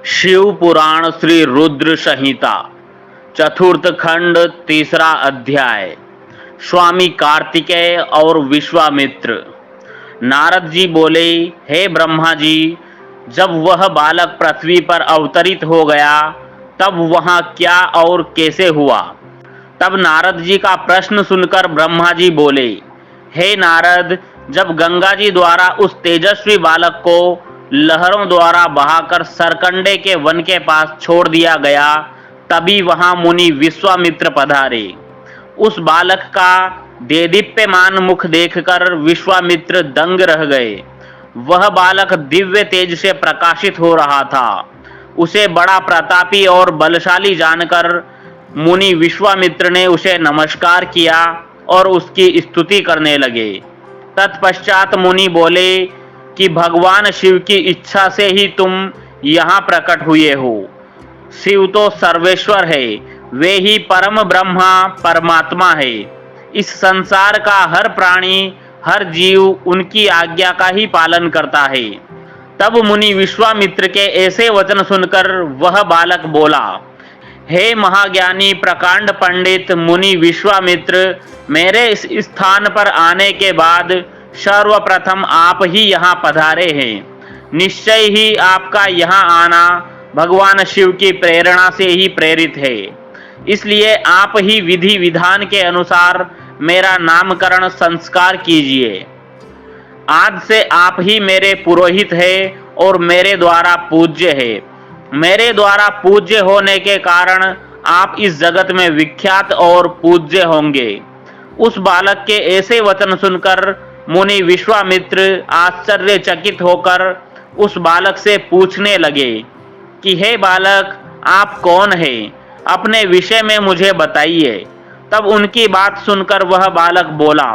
शिव पुराण श्री रुद्र संहिता चतुर्थ खंड तीसरा अध्याय। स्वामी कार्तिकेय और विश्वामित्र। नारद जी बोले, हे ब्रह्मा जी, जब वह बालक पृथ्वी पर अवतरित हो गया तब वहां क्या और कैसे हुआ? तब नारद जी का प्रश्न सुनकर ब्रह्मा जी बोले, हे नारद, जब गंगा जी द्वारा उस तेजस्वी बालक को लहरों द्वारा बहाकर सरकंडे के वन के पास छोड़ दिया गया, तभी वहां मुनि विश्वामित्र पधारे। उस बालक का देदीप्यमान मुख देखकर विश्वामित्र दंग रह गए। वह बालक दिव्य तेज से प्रकाशित हो रहा था। उसे बड़ा प्रतापी और बलशाली जानकर मुनि विश्वामित्र ने उसे नमस्कार किया और उसकी स्तुति करने लगे। तत्पश्चात मुनि बोले कि भगवान शिव की इच्छा से ही तुम यहाँ प्रकट हुए हो। शिव तो सर्वेश्वर है, वे ही परम ब्रह्मा परमात्मा है। इस संसार का हर प्राणी, हर जीव उनकी आज्ञा का ही पालन करता है। तब मुनि विश्वामित्र के ऐसे वचन सुनकर वह बालक बोला, हे महाज्ञानी प्रकांड पंडित मुनि विश्वामित्र, मेरे इस स्थान पर आने के बाद सर्वप्रथम आप ही यहाँ पधारे हैं। निश्चय ही आपका यहाँ आना भगवान शिव की प्रेरणा से ही प्रेरित है। इसलिए आप ही विधि विधान के अनुसार मेरा नामकरण संस्कार कीजिए। आज से आप ही मेरे पुरोहित हैं और मेरे द्वारा पूज्य है। मेरे द्वारा पूज्य होने के कारण आप इस जगत में विख्यात और पूज्य होंगे। उस बालक के ऐसे वचन सुनकर मुनि विश्वामित्र आश्चर्यचकित होकर उस बालक से पूछने लगे कि हे बालक, आप कौन हैं? अपने विषय में मुझे बताइए। तब उनकी बात सुनकर वह बालक बोला,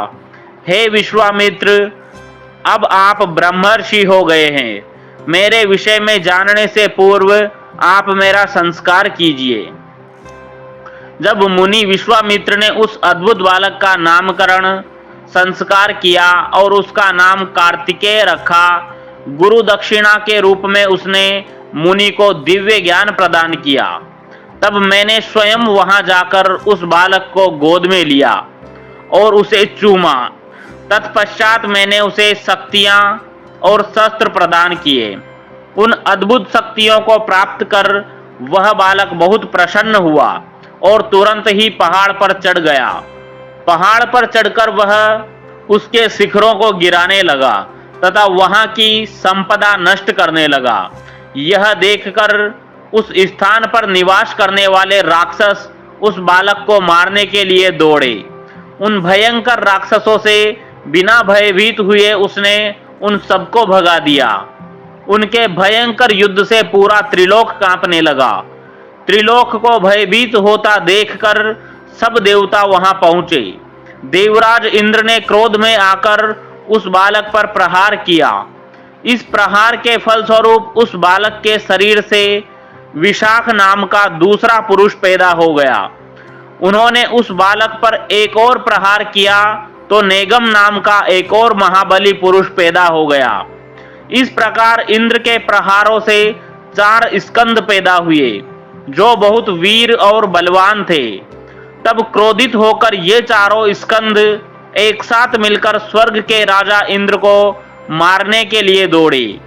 हे विश्वामित्र, अब आप ब्रह्मर्षि हो गए हैं। मेरे विषय में जानने से पूर्व आप मेरा संस्कार कीजिए। जब मुनि विश्वामित्र ने उस अद्भुत बालक का नामकरण संस्कार किया और उसका नाम कार्तिकेय रखा, गुरु दक्षिणा के रूप में उसने मुनि को दिव्य ज्ञान प्रदान किया। तब मैंने स्वयं वहां जाकर उस बालक को गोद में लिया और उसे चूमा। तत्पश्चात मैंने उसे शक्तियां और शस्त्र प्रदान किए। उन अद्भुत शक्तियों को प्राप्त कर वह बालक बहुत प्रसन्न हुआ और तुरंत ही पहाड़ पर चढ़ गया। पहाड़ पर चढ़कर वह उसके शिखरों को गिराने लगा तथा वहां की संपदा नष्ट करने लगा। यह देखकर उस स्थान पर निवास करने वाले राक्षस उस बालक को मारने के लिए दौड़े। उन भयंकर राक्षसों से बिना भयभीत हुए उसने उन सबको भगा दिया। उनके भयंकर युद्ध से पूरा त्रिलोक कांपने लगा। त्रिलोक को भयभीत होता देखकर सब देवता वहां पहुंचे। देवराज इंद्र ने क्रोध में आकर उस बालक पर प्रहार किया। इस प्रहार के फलस्वरूप उस बालक के शरीर से विशाख नाम का दूसरा पुरुष पैदा हो गया। उन्होंने उस बालक पर एक और प्रहार किया तो नेगम नाम का एक और महाबली पुरुष पैदा हो गया। इस प्रकार इंद्र के प्रहारों से 4 स्कंद पैदा हुए जो बहुत वीर और बलवान थे। तब क्रोधित होकर ये चारों स्कंद एक साथ मिलकर स्वर्ग के राजा इंद्र को मारने के लिए दौड़े।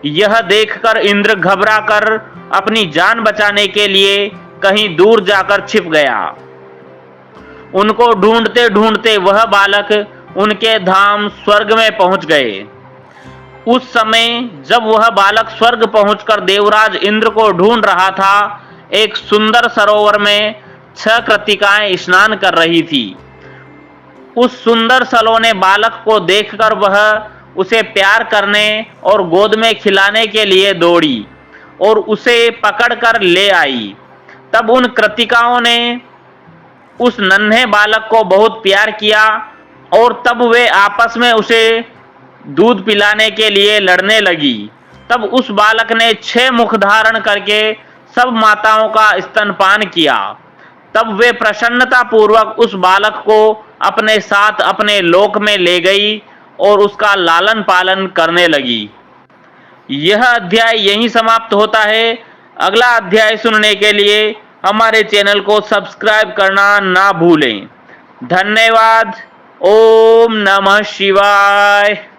यह देखकर इंद्र घबराकर अपनी जान बचाने के लिए कहीं दूर जाकर छिप गया। उनको ढूंढते ढूंढते वह बालक उनके धाम स्वर्ग में पहुंच गए। उस समय जब वह बालक स्वर्ग पहुंचकर देवराज इंद्र को ढूंढ रहा था, एक सुंदर सरोवर में 6 कृतिकाएं स्नान कर रही थी। उस सुंदर सलोने बालक को देखकर वह उसे प्यार करने और गोद में खिलाने के लिए दौड़ी और उसे पकड़कर ले आई। तब उन कृतिकाओं ने उस नन्हे बालक को बहुत प्यार किया और तब वे आपस में उसे दूध पिलाने के लिए लड़ने लगी। तब उस बालक ने 6 मुख धारण करके सब माताओं का स्तनपान किया। तब वे प्रसन्नता पूर्वक उस बालक को अपने साथ अपने लोक में ले गई और उसका लालन पालन करने लगी। यह अध्याय यहीं समाप्त होता है। अगला अध्याय सुनने के लिए हमारे चैनल को सब्सक्राइब करना ना भूलें। धन्यवाद। ओम नमः शिवाय।